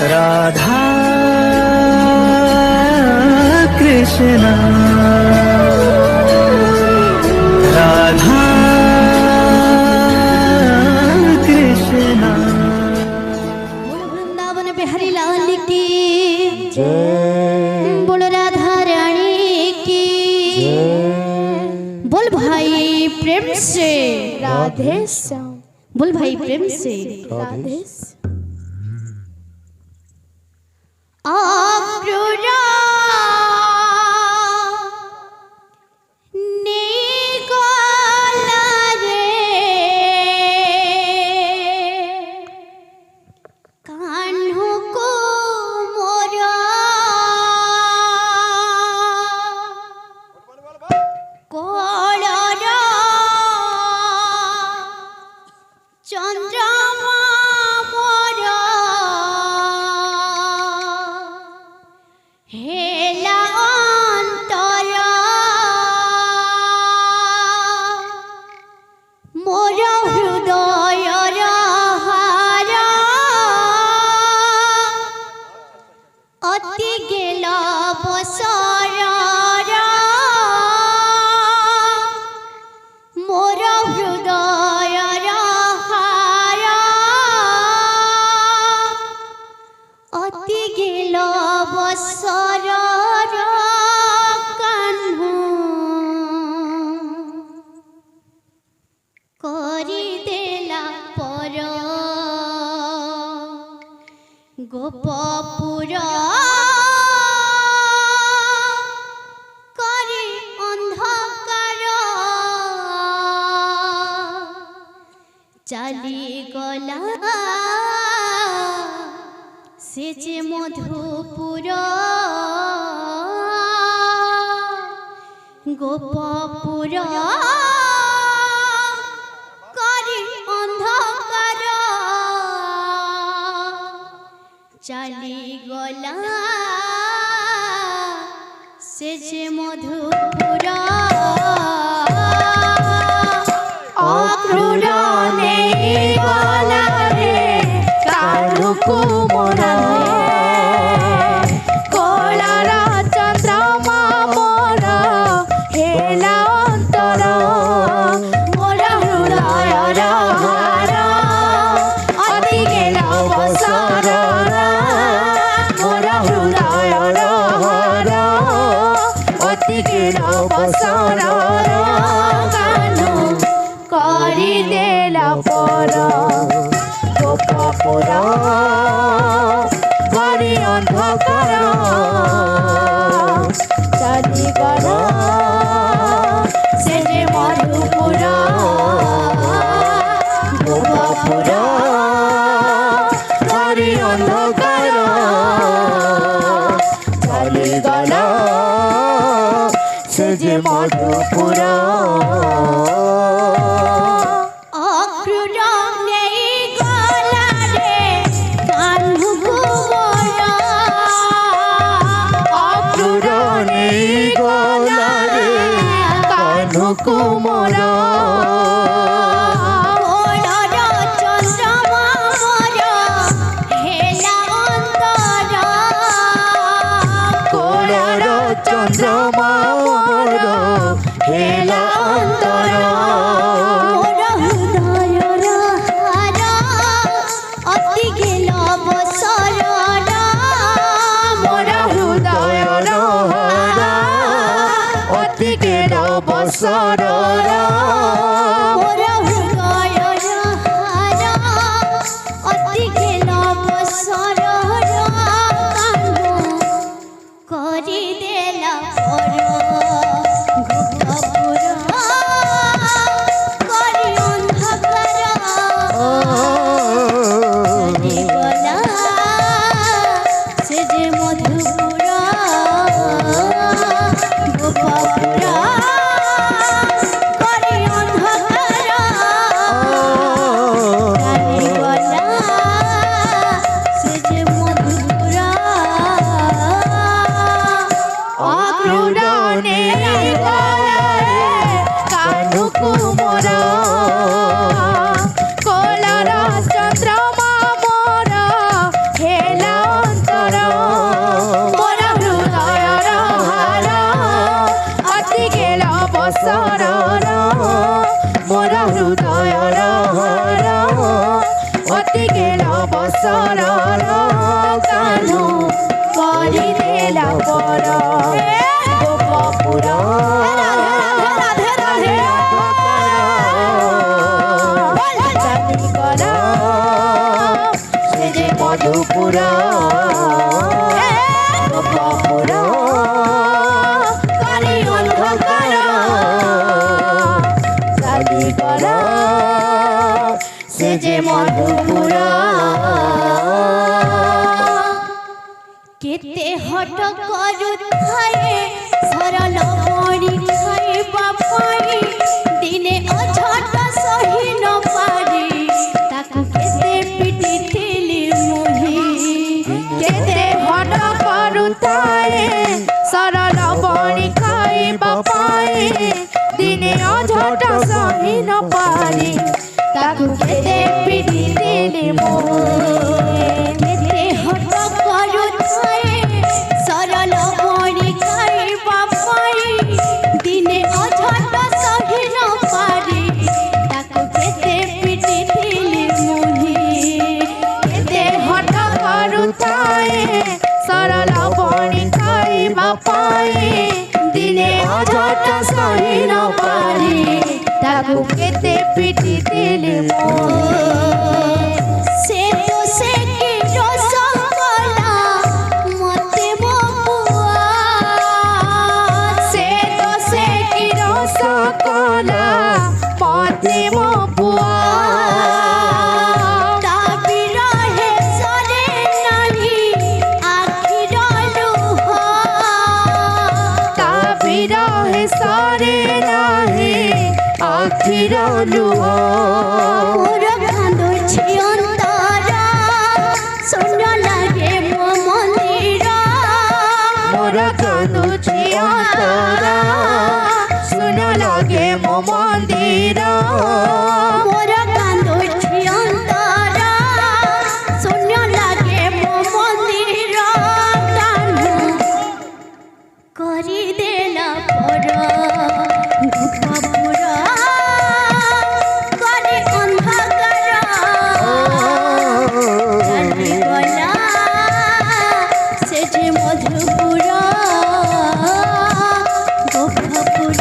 राधा कृष्णा राधा कृष्णा। बोल वृंदावन बिहारी लाल की जय, बोल राधा रानी की जय। बोल भाई प्रेम से राधे श्याम, बोल भाई प्रेम से राधे श्याम। गोपपुर करे अंधकार चली गला से जे मधुपुर गोपपुर चली गला से जे मधुपुर अक्रूर नहीं गला रे कालू कुमोरा कोलारा चंद्रमा मोर हेला अंतर मोर हृदय हार अति गेला बसर देला पर गोपपुर करी अंधकार चली गला से जे मधुपुर गोपपुर करी अंधकार चली गला से जे मधुपुर कुमोरा चंद्रमा मोर हेला अंतर कोलार चंद्रमा मोर हेला अंतर मोर हृदय हार अति गेला बसर मोर हृदय हार अति गेला बसर অতিগেল বছৰৰ কানু কৰি দেলা পৰ গোপপুৰ মধুপুর গোপপুর কালি অন্ধকার চালি কর সে যে মধুপুর কেতে হট করু খায়ে সরল মরি খাই বাপাই দিনে অঝট সহি ন পারি তাকু কেতে পিটি থিলি মুহি কেতে হট করুতায়ে সরল বড়ি খাইবা পাই দিনে অঝট সহি ন পারি তাকু কেতে পিটি দিলি কেতে হট করু খায়ে সরল মরি খাই বাপাই দিনে অঝট সহি ন পারি তাকু কেতে পিটি থিলি মুহি কেতে হট করুতায়ে সরল বড়ি খাইবা পাই দিনে অঝট সহি ন পারি তাকু কেতে পিটি দিলি সে তো সে কি রসগোল্লা মতে বপুয়া সে তো সে কি রসগোল্লা মতে মপুয়া তাবি রহে সরে নাহি আখির লুহ তাবি রহে সরে নাহি আখির লুহ মোর কান্দুছি অন্তরা শূন্য লাগে মো মন্দির মোর কান্দুছি অন্তরা শুন লাগে মো মন্দির মোর কান্দুছি অন্তরা শূন্য লাগে মো মন্দির কান্দু করি দেলা পর গোপপুর করে অন্ধকার চালি গলা সে যে মধুপুর গোপপুর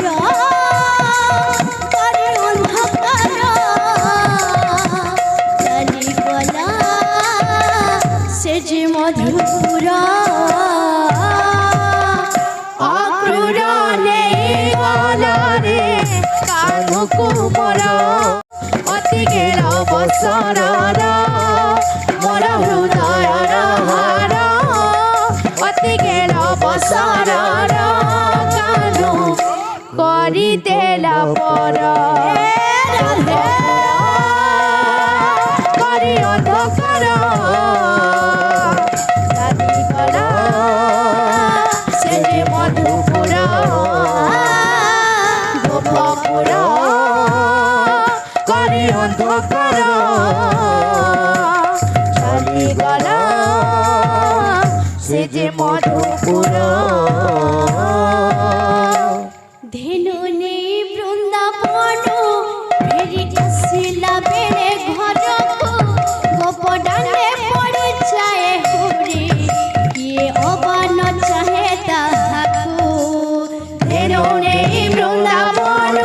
করে অন্ধকার চালি গলা সে যে মধুপুর অক্রূর নেই গলারে কানু কুমর অতি গেল বছরর মোর হৃদয়র হার অতি গেল বছরর কানু কৰি দেলা পর কৰি অন্ধকার চালি গলা সে যে মধুপুর গোপপুর কৰি অন্ধকার চালি গলা সে যে মধুপুর ধেনু নেই বৃন্দাবন ফেরি আসিলা বেড়ে ঘরকু গোপডালে পড়ে যায় হুরি কিয়ে অবান চাহে তাহাকু ধেনু নেই বৃন্দাবন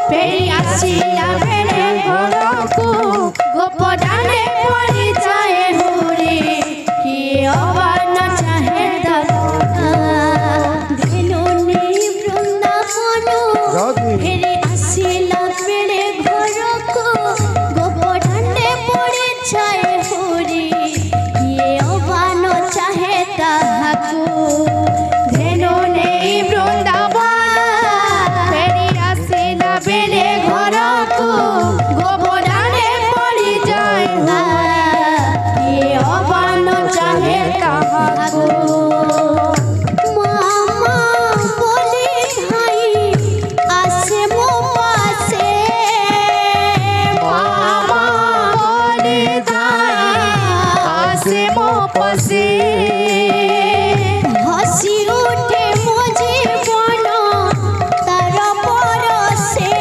ফেরি আসিলা বেড়ে ঘরকু গোপডালে পড়ি যায় হুরি কি অবান চাহে তাহাকু ধেনু নেই বৃন্দাবন ফেরি আসিলা বেড়ে ঘরকু গোপডালে পড়ে যায় হুরি কিয়ে অবান চাহে তাহাকু ধেনু নেই বৃন্দাবন ফেরি আসিলা বেড়ে ঘরকু গোপডালে পড়ি যায় কি অবান চাহে তাহাকু মামা বলি ভাই আসে মো পাশে মামা বলি যাই আসে মো পাশে হসি উঠে মো জীবন তার পরশে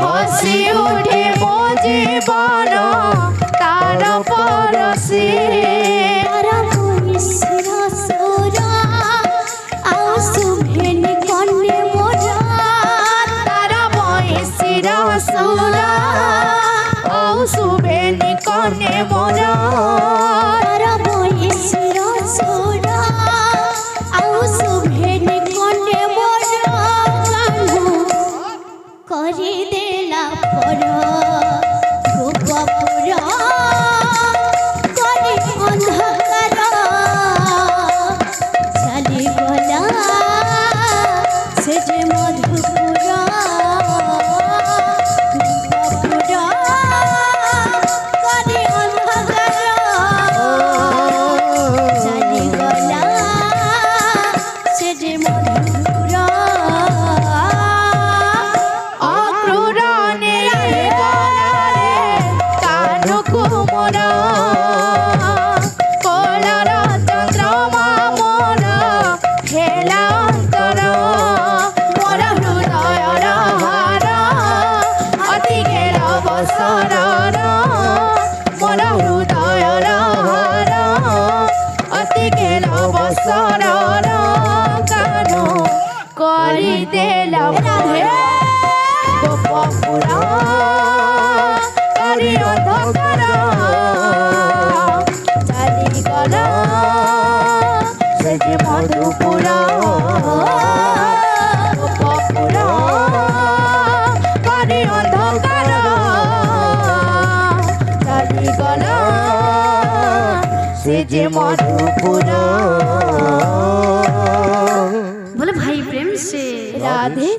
হসি উঠে মো জীবন मोरा तारा बहिष्र सोरा आउ सुभेन कोने मोरा कान्हू करि देला पर गोपपुरा करि अंधकार चली गला से जे मधुपुरा गोपपुरा करि अंधकार चली गला से जे मधुपुरा अक्रूरने गलारे कानुको मोरा कोलार चन्द्रमा मोरा हेला अंतर मोरा हृदयर हार अति घेर बसरर मोरा हृदयर हार अति घेर बसरर कानु କରିଦେଲା ଗୋପପୁରା କରି ଅନ୍ଧକାର ଚାଲିଗଲା ସେ ଯେ ମଧୁପୁରା ଗୋପପୁରା କରି ଅନ୍ଧକାର ଚାଲିଗଲା ସେ ଯେ ମଧୁପୁରା। बोले भाई प्रेम से राधे।